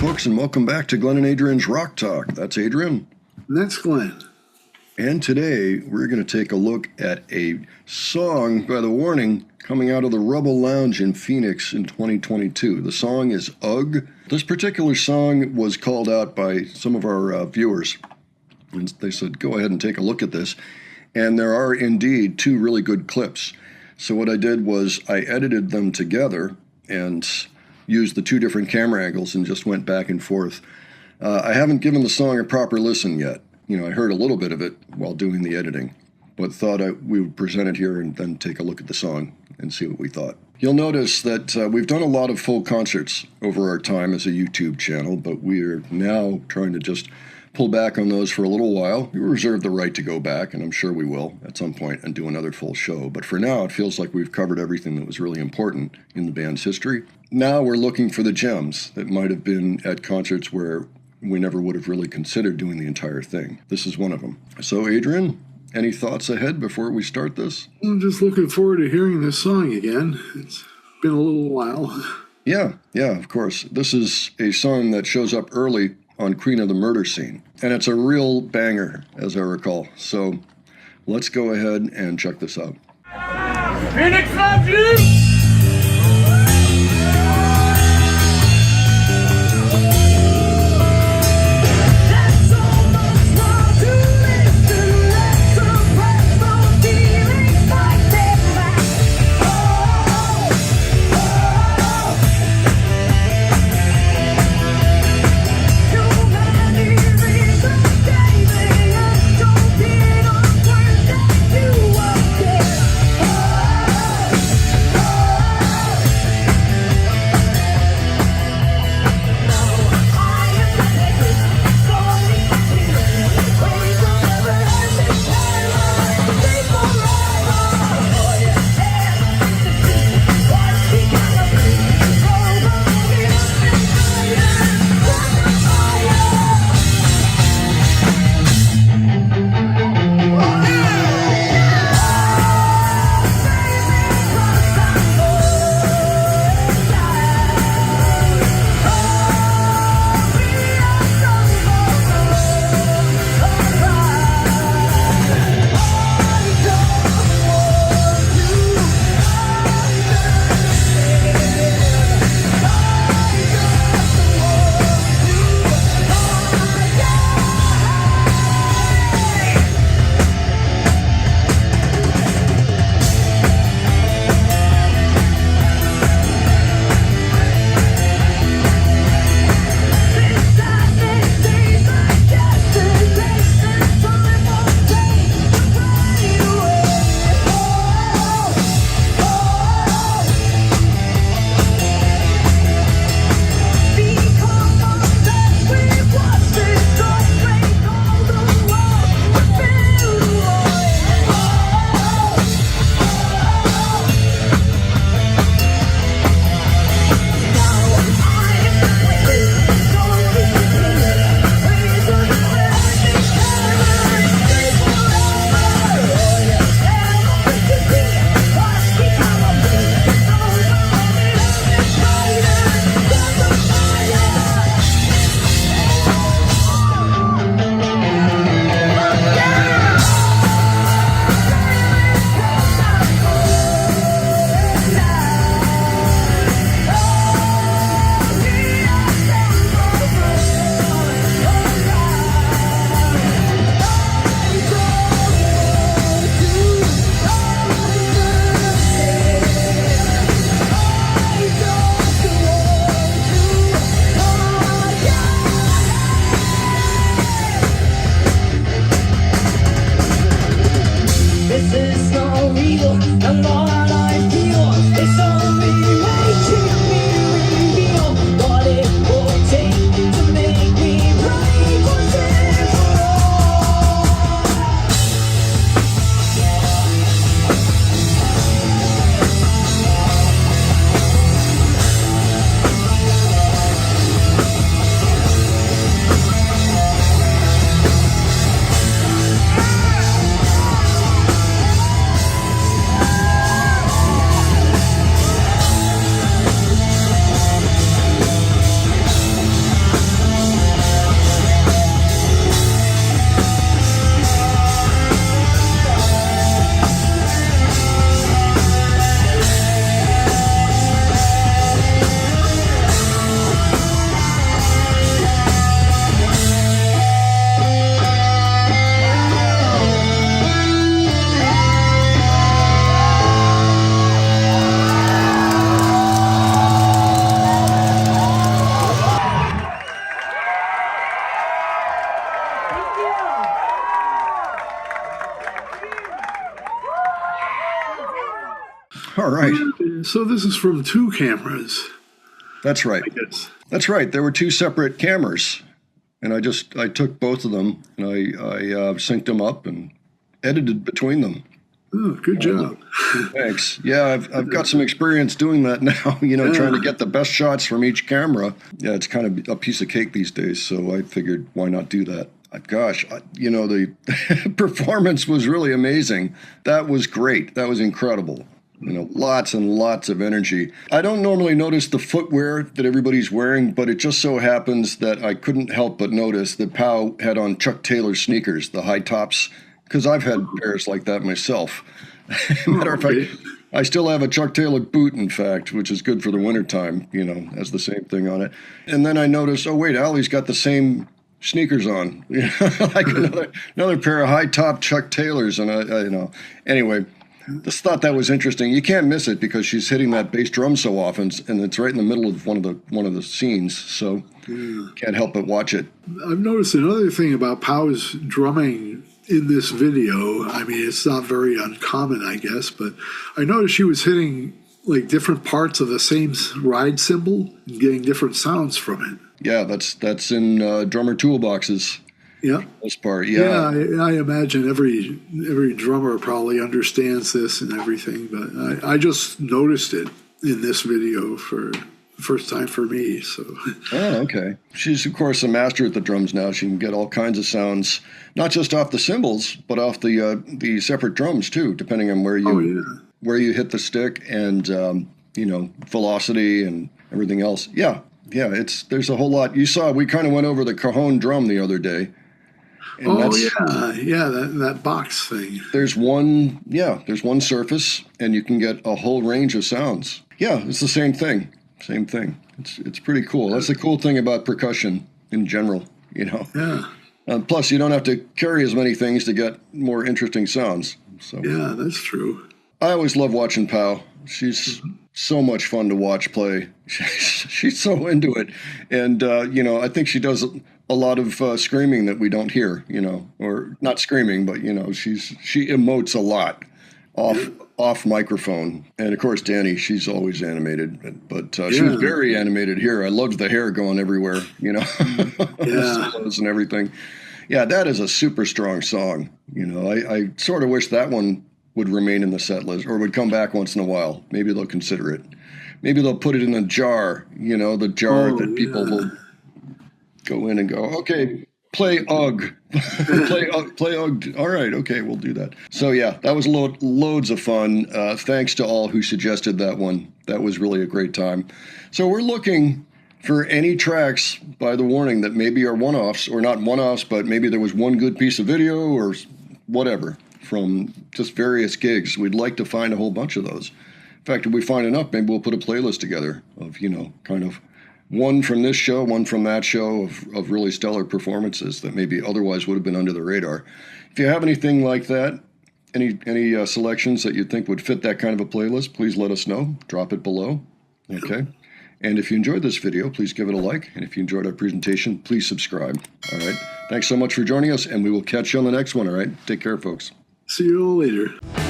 folks, and welcome back to Glenn and Adrian's Rock Talk. That's Adrian. And that's Glenn. And today we're going to take a look at a song by The Warning coming out of the Rebel Lounge in Phoenix in 2022. The song is Ugh. This particular song was called out by some of our viewers. And they said, go ahead and take a look at this. And there are indeed two really good clips. So what I did was I edited them together and used the two different camera angles and just went back and forth. I haven't given the song a proper listen yet. You know, I heard a little bit of it while doing the editing, but thought we would present it here and then take a look at the song and see what we thought. You'll notice that we've done a lot of full concerts over our time as a YouTube channel, but we are now trying to just pull back on those for a little while. We reserve the right to go back, and I'm sure we will at some point and do another full show. But for now, it feels like we've covered everything that was really important in the band's history. Now we're looking for the gems that might have been at concerts where we never would have really considered doing the entire thing. This is one of them. So, Adrian, any thoughts ahead before we start this? I'm just looking forward to hearing this song again. It's been a little while. Yeah, of course. This is a song that shows up early on Queen of the Murder Scene. And it's a real banger, as I recall. So let's go ahead and check this out. Phoenix loves you! So this is from two cameras, That's right. I guess. That's right. There were two separate cameras, and I took both of them and I synced them up and edited between them. Oh, good job. Thanks. Yeah, I've got some experience doing that now, trying to get the best shots from each camera. Yeah, it's kind of a piece of cake these days, so I figured why not do that? Gosh, the performance was really amazing. That was great. That was incredible. Lots and lots of energy. I don't normally notice the footwear that everybody's wearing, but it just so happens that I couldn't help but notice that Pau had on Chuck Taylor sneakers, the high tops, because I've had pairs like that myself. Matter of fact, I still have a Chuck Taylor boot, in fact, which is good for the wintertime, has the same thing on it. And then I noticed, oh, wait, Allie's got the same sneakers on, like another pair of high top Chuck Taylors. And anyway, just thought that was interesting. You can't miss it because she's hitting that bass drum so often, and it's right in the middle of one of the scenes. So can't help but watch it. I've noticed another thing about Pau's drumming in this video. I mean, it's not very uncommon, I guess, but I noticed she was hitting like different parts of the same ride cymbal and getting different sounds from it. Yeah, that's in drummer toolboxes. Yeah. This part, yeah. I imagine every drummer probably understands this and everything, but I just noticed it in this video for the first time for me. So. Oh, okay. She's of course a master at the drums now. She can get all kinds of sounds, not just off the cymbals, but off the separate drums too, depending on where you hit the stick and velocity and everything else. Yeah. There's a whole lot. You saw we kind of went over the cajon drum the other day. And that box thing. There's one surface, and you can get a whole range of sounds. Yeah, it's the same thing. It's pretty cool. That's the cool thing about percussion in general, Yeah. Plus, you don't have to carry as many things to get more interesting sounds. So yeah, that's true. I always love watching Pau. She's so much fun to watch play. She's so into it, and I think she does a lot of screaming that we don't hear, or not screaming, but she emotes a lot off microphone. And of course, Danny, she's always animated, but she was very animated here. I loved the hair going everywhere, solos and everything. Yeah, that is a super strong song. I sort of wish that one would remain in the set list or would come back once in a while. Maybe they'll consider it. Maybe they'll put it in a jar, the jar that people will go in and go, okay, play UGG. play UGG. All right, okay, we'll do that. So yeah, that was loads of fun. Thanks to all who suggested that one. That was really a great time. So we're looking for any tracks by The Warning that maybe are one-offs, or not one-offs, but maybe there was one good piece of video or whatever from just various gigs. We'd like to find a whole bunch of those. In fact, if we find enough, maybe we'll put a playlist together of, kind of one from this show, one from that show of really stellar performances that maybe otherwise would have been under the radar. If you have anything like that, any selections that you think would fit that kind of a playlist, please let us know. Drop it below. Okay. And if you enjoyed this video, please give it a like. And if you enjoyed our presentation, please subscribe. All right. Thanks so much for joining us, and we will catch you on the next one. All right. Take care, folks. See you all later.